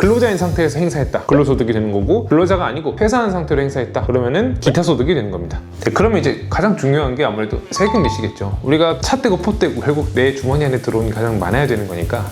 근로자인 상태에서 행사했다. 근로소득이 되는 거고, 근로자가 아니고 퇴사한 상태로 행사했다. 그러면은 기타소득이 되는 겁니다. 네, 그러면 이제 가장 중요한 게 아무래도 세금이시겠죠. 우리가 차 떼고 포 떼고 결국 내 주머니 안에 들어오는 게 가장 많아야 되는 거니까.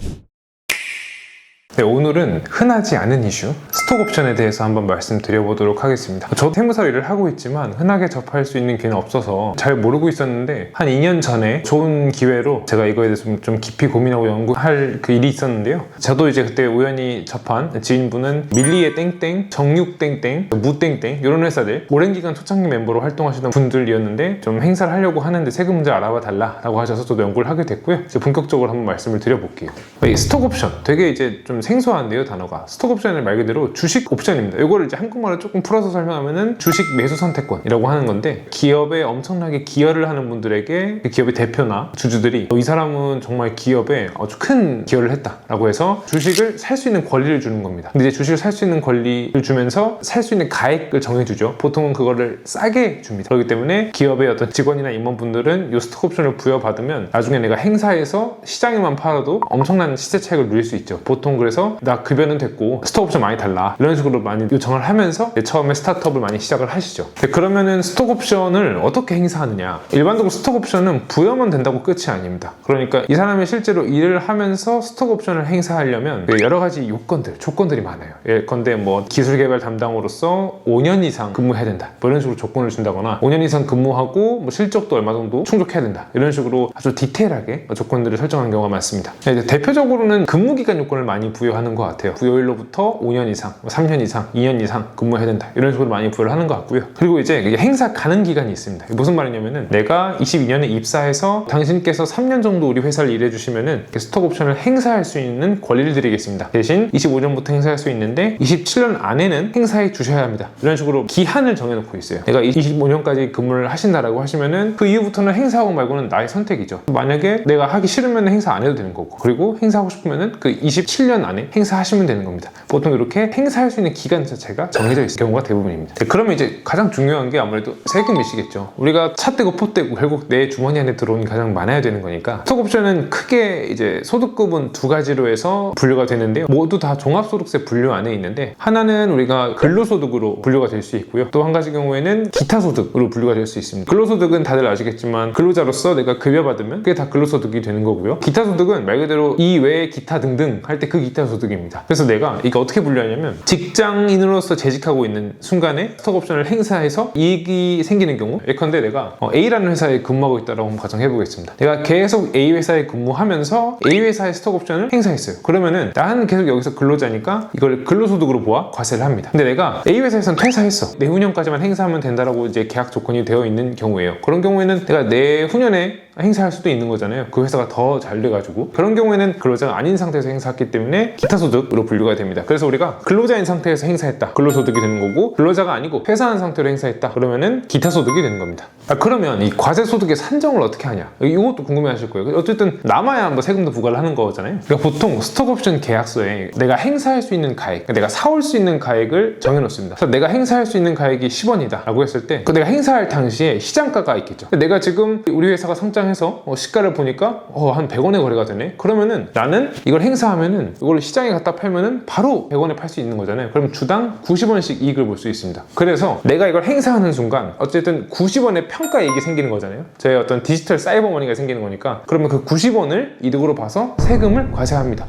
네, 오늘은 흔하지 않은 이슈 스톡옵션에 대해서 한번 말씀드려보도록 하겠습니다. 저도 세무사 일을 하고 있지만 흔하게 접할 수 있는 기회는 없어서 잘 모르고 있었는데 한 2년 전에 좋은 기회로 제가 이거에 대해서 좀 깊이 고민하고 연구할 그 일이 있었는데요. 저도 이제 그때 우연히 접한 지인분은 밀리의 땡땡, 정육 땡땡, 무 땡땡 이런 회사들 오랜 기간 초창기 멤버로 활동하시던 분들이었는데 좀 행사를 하려고 하는데 세금 문제 알아봐 달라고 하셔서 저도 연구를 하게 됐고요. 이제 본격적으로 한번 말씀을 드려볼게요. 이 스톡옵션 되게 이제 좀 생소한데요, 단어가. 스톡옵션을 말 그대로 주식 옵션입니다. 이거를 이제 한국말로 조금 풀어서 설명하면은 주식 매수 선택권이라고 하는 건데, 기업에 엄청나게 기여를 하는 분들에게 그 기업의 대표나 주주들이 이 사람은 정말 기업에 아주 큰 기여를 했다라고 해서 주식을 살 수 있는 권리를 주는 겁니다. 근데 이제 주식을 살 수 있는 권리를 주면서 살 수 있는 가액을 정해주죠. 보통은 그거를 싸게 줍니다. 그렇기 때문에 기업의 어떤 직원이나 임원분들은 이 스톡옵션을 부여받으면 나중에 내가 행사에서 시장에만 팔아도 엄청난 시세 차익을 누릴 수 있죠. 보통 그래서 나 급여는 됐고 스톡옵션 많이 달라 이런 식으로 많이 요청을 하면서 처음에 스타트업을 많이 시작을 하시죠. 그러면은 스톡옵션을 어떻게 행사하느냐, 일반적으로 스톡옵션은 부여만 된다고 끝이 아닙니다. 그러니까 이 사람이 실제로 일을 하면서 스톡옵션을 행사하려면 여러 가지 요건들, 조건들이 많아요. 예컨대 뭐 기술개발 담당으로서 5년 이상 근무해야 된다, 뭐 이런 식으로 조건을 준다거나 5년 이상 근무하고 뭐 실적도 얼마 정도 충족해야 된다, 이런 식으로 아주 디테일하게 조건들을 설정하는 경우가 많습니다. 이제 대표적으로는 근무기간 요건을 많이 부여하는 것 같아요. 부여일로부터 5년 이상, 3년 이상, 2년 이상 근무해야 된다, 이런 식으로 많이 부여를 하는 것 같고요. 그리고 이제 행사 가능 기간이 있습니다. 무슨 말이냐면은 내가 22년에 입사해서 당신께서 3년 정도 우리 회사를 일해주시면은 스톡옵션을 행사할 수 있는 권리를 드리겠습니다. 대신 25년부터 행사할 수 있는데 27년 안에는 행사해 주셔야 합니다, 이런 식으로 기한을 정해놓고 있어요. 내가 25년까지 근무를 하신다라고 하시면은 그 이후부터는 행사하고 말고는 나의 선택이죠. 만약에 내가 하기 싫으면 행사 안 해도 되는 거고, 그리고 행사하고 싶으면은 그 27년 안에 행사하시면 되는 겁니다. 보통 이렇게 행사할 수 있는 기간 자체가 정해져 있을 경우가 대부분입니다. 그러면 이제 가장 중요한 게 아무래도 세금이시겠죠. 우리가 차 떼고 포 떼고 결국 내 주머니 안에 들어오는 게 가장 많아야 되는 거니까, 스톡옵션은 크게 이제 소득급은 두 가지로 해서 분류가 되는데요. 모두 다 종합소득세 분류 안에 있는데, 하나는 우리가 근로소득으로 분류가 될 수 있고요. 또 한 가지 경우에는 기타소득으로 분류가 될 수 있습니다. 근로소득은 다들 아시겠지만 근로자로서 내가 급여받으면 그게 다 근로소득이 되는 거고요. 기타소득은 말 그대로 이 외에 기타 등등 할 때 그 기타소득입니다. 그래서 내가 이게 어떻게 분류하냐면, 직장인으로서 재직하고 있는 순간에 스톡옵션을 행사해서 이익이 생기는 경우, 예컨대 내가 A라는 회사에 근무하고 있다고 한번 가정해 보겠습니다. 내가 계속 A 회사에 근무하면서 A 회사의 스톡옵션을 행사했어요. 그러면은 나는 계속 여기서 근로자니까 이걸 근로소득으로 보아 과세를 합니다. 근데 내가 A 회사에서는 퇴사했어, 내후년까지만 행사하면 된다라고 이제 계약 조건이 되어 있는 경우예요. 그런 경우에는 내가 내후년에 행사할 수도 있는 거잖아요. 그 회사가 더 잘 돼가지고. 그런 경우에는 근로자가 아닌 상태에서 행사했기 때문에 기타소득으로 분류가 됩니다. 그래서 우리가 근로자인 상태에서 행사했다, 근로소득이 되는 거고, 근로자가 아니고 퇴사한 상태로 행사했다, 그러면은 기타소득이 되는 겁니다. 그러면 이 과세소득의 산정을 어떻게 하냐, 이것도 궁금해 하실 거예요. 어쨌든 남아야 뭐 세금도 부과를 하는 거잖아요. 그러니까 보통 스톡옵션 계약서에 내가 행사할 수 있는 가액, 내가 사올 수 있는 가액을 정해놓습니다. 그래서 내가 행사할 수 있는 가액이 10원이다 라고 했을 때, 내가 행사할 당시에 시장가가 있겠죠. 내가 지금 우리 회사가 성장해서 시가를 보니까 한 100원에 거래가 되네. 그러면은 나는 이걸 행사하면은 이걸 시장에 갖다 팔면은 바로 100원에 팔 수 있는 거잖아요. 그럼 주당 90원씩 이익을 볼 수 있습니다. 그래서 내가 이걸 행사하는 순간 어쨌든 90원의 평가이익이 생기는 거잖아요. 저의 어떤 디지털 사이버머니가 생기는 거니까, 그러면 그 90원을 이득으로 봐서 세금을 과세합니다.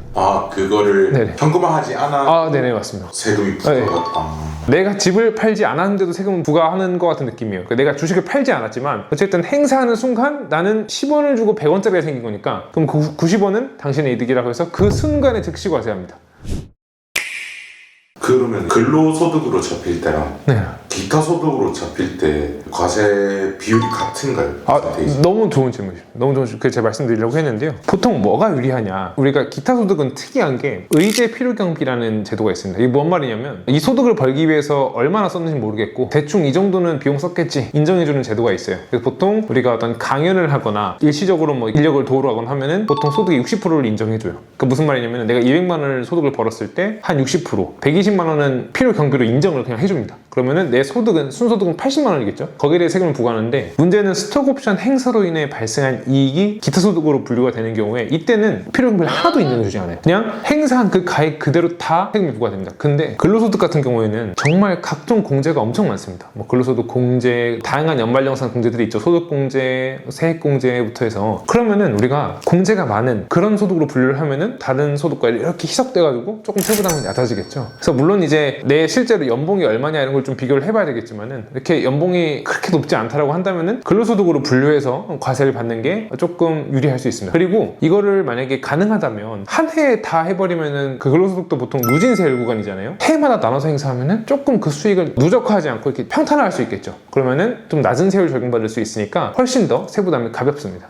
그거를 네네. 현금화하지 않아? 네네, 맞습니다. 세금이 부과가 내가 집을 팔지 않았는데도 세금을 부과하는 것 같은 느낌이에요. 그러니까 내가 주식을 팔지 않았지만 어쨌든 행사하는 순간 나는 10원을 주고 100원짜리가 생긴 거니까, 그럼 그 90원은 당신의 이득이라고 해서 그 순간에 즉시 과세합니다. 그러면 근로소득으로 잡힐 때랑 네. 기타 소득으로 잡힐 때 과세 비율이 같은가요? 너무 좋은 질문이죠. 너무 좋은 질문. 제가 말씀드리려고 했는데요. 보통 뭐가 유리하냐, 우리가 기타 소득은 특이한 게 의제 필요경비라는 제도가 있습니다. 이게 뭔 말이냐면, 이 소득을 벌기 위해서 얼마나 썼는지 모르겠고 대충 이 정도는 비용 썼겠지 인정해주는 제도가 있어요. 그래서 보통 우리가 어떤 강연을 하거나 일시적으로 뭐 인력을 도우러 가거나 하면은 보통 소득의 60%를 인정해줘요. 그러니까 무슨 말이냐면, 내가 200만 원을 소득을 벌었을 때 한 60%, 120만 원은 필요경비로 인정을 그냥 해줍니다. 그러면은 내 소득은 순소득은 80만 원이겠죠. 거기에 대해 세금을 부과하는데 문제는 스톡옵션 행사로 인해 발생한 이익이 기타 소득으로 분류가 되는 경우에 이때는 필요금을 하나도 인정해 주지 않아요. 그냥 행사한 그 가액 그대로 다 세금이 부과됩니다. 근데 근로소득 같은 경우에는 정말 각종 공제가 엄청 많습니다. 뭐 근로소득 공제, 다양한 연말정산 공제들이 있죠. 소득공제, 세액공제부터 해서. 그러면은 우리가 공제가 많은 그런 소득으로 분류를 하면은 다른 소득과 이렇게 희석돼가지고 조금 세부담은 얕아지겠죠. 그래서 물론 이제 내 실제로 연봉이 얼마냐 이런 걸 좀 비교를 해봐야 되겠지만은 이렇게 연봉이 그렇게 높지 않다라고 한다면은 근로소득으로 분류해서 과세를 받는 게 조금 유리할 수 있습니다. 그리고 이거를 만약에 가능하다면 한 해에 다 해버리면은 그 근로소득도 보통 누진세율 구간이잖아요. 해마다 나눠서 행사하면은 조금 그 수익을 누적하지 않고 이렇게 평탄화할 수 있겠죠. 그러면은 좀 낮은 세율 적용받을 수 있으니까 훨씬 더 세부담이 가볍습니다.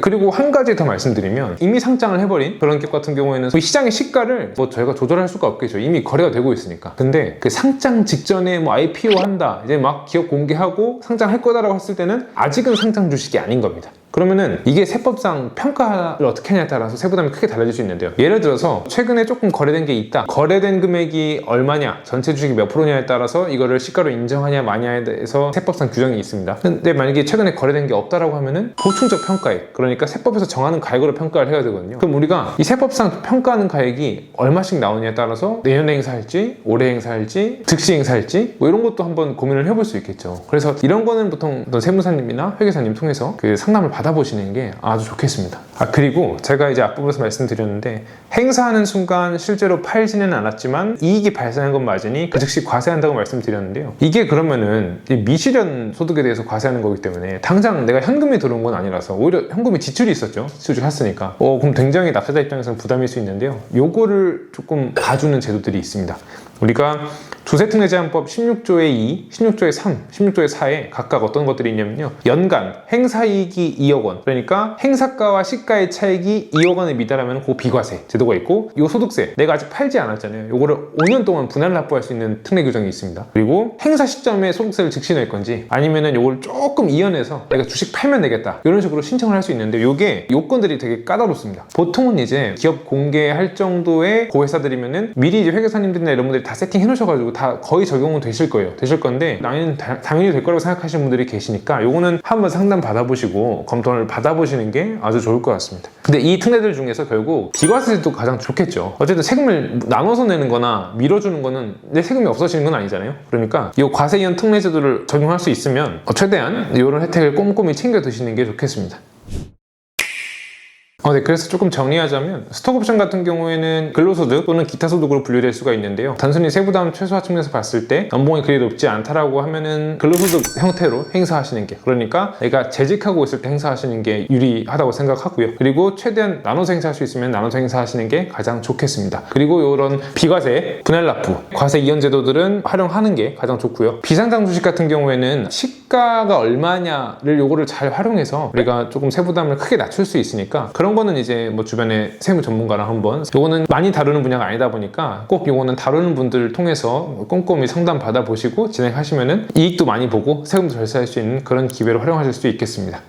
그리고 한 가지 더 말씀드리면 이미 상장을 해버린 그런 기업 같은 경우에는 시장의 시가를 뭐 저희가 조절할 수가 없겠죠. 이미 거래가 되고 있으니까. 근데 그 상장 직전에 뭐 IPO 한다 이제 막 기업 공개하고 상장할 거다라고 했을 때는 아직은 상장 주식이 아닌 겁니다. 그러면은 이게 세법상 평가를 어떻게 하냐에 따라서 세부담이 크게 달라질 수 있는데요. 예를 들어서 최근에 조금 거래된 게 있다. 거래된 금액이 얼마냐, 전체 주식이 몇 프로냐에 따라서 이거를 시가로 인정하냐 마냐에 대해서 세법상 규정이 있습니다. 근데 만약에 최근에 거래된 게 없다라고 하면은 보충적 평가액, 그러니까 세법에서 정하는 가액으로 평가를 해야 되거든요. 그럼 우리가 이 세법상 평가하는 가액이 얼마씩 나오냐에 따라서 내년에 행사할지, 올해 행사할지, 즉시 행사할지 뭐 이런 것도 한번 고민을 해볼 수 있겠죠. 그래서 이런 거는 보통 어떤 세무사님이나 회계사님 통해서 그 상담을 받아보시는 게 아주 좋겠습니다. 그리고 제가 이제 앞부분에서 말씀드렸는데 행사하는 순간 실제로 팔지는 않았지만 이익이 발생한 건 맞으니 그 즉시 과세한다고 말씀드렸는데요. 이게 그러면은 미실현 소득에 대해서 과세하는 거기 때문에 당장 내가 현금이 들어온 건 아니라서 오히려 현금이 지출이 있었죠. 지출을 했으니까. 그럼 굉장히 납세자 입장에서는 부담일 수 있는데요. 요거를 조금 봐주는 제도들이 있습니다. 우리가 조세특례제한법 16조의 2, 16조의 3, 16조의 4에 각각 어떤 것들이 있냐면요. 연간 행사이익이 2억 원, 그러니까 행사가와 시가의 차익이 2억 원에 미달하면 그 비과세 제도가 있고, 이 소득세 내가 아직 팔지 않았잖아요. 요거를 5년 동안 분할 납부할 수 있는 특례 규정이 있습니다. 그리고 행사 시점에 소득세를 즉시 낼 건지 아니면은 요걸 조금 이연해서 내가 주식 팔면 되겠다 이런 식으로 신청을 할 수 있는데, 요게 요건들이 되게 까다롭습니다. 보통은 이제 기업 공개할 정도의 고회사들이면은 미리 이제 회계사님들이나 이런 분들이 다 세팅해 놓으셔가지고 다 거의 적용은 되실 거예요. 되실 건데 나는 당연히 될 거라고 생각하시는 분들이 계시니까 요거는 한번 상담 받아보시고 검토를 받아보시는 게 아주 좋을 것 같습니다. 근데 이 특례들 중에서 결국 비과세도 가장 좋겠죠. 어쨌든 세금을 나눠서 내는 거나 밀어주는 거는 내 세금이 없어지는 건 아니잖아요. 그러니까 이 과세 이연 특례 제도를 적용할 수 있으면 최대한 이런 혜택을 꼼꼼히 챙겨 드시는 게 좋겠습니다. 네, 그래서 조금 정리하자면 스톡옵션 같은 경우에는 근로소득 또는 기타 소득으로 분류될 수가 있는데요. 단순히 세부담 최소화 측면에서 봤을 때 연봉이 그리 높지 않다라고 하면은 근로소득 형태로 행사하시는 게, 그러니까 내가 재직하고 있을 때 행사하시는 게 유리하다고 생각하고요. 그리고 최대한 나눠서 행사할 수 있으면 나눠서 행사하시는 게 가장 좋겠습니다. 그리고 이런 비과세, 분할 납부, 과세 이연 제도들은 활용하는 게 가장 좋고요. 비상장 주식 같은 경우에는 시가가 얼마냐를 요거를 잘 활용해서 우리가 조금 세부담을 크게 낮출 수 있으니까 그런 거는 이제 뭐 주변에 세무 전문가랑 한번, 요거는 많이 다루는 분야가 아니다 보니까 꼭 요거는 다루는 분들을 통해서 꼼꼼히 상담 받아보시고 진행하시면은 이익도 많이 보고 세금도 절세할 수 있는 그런 기회로 활용하실 수 있겠습니다.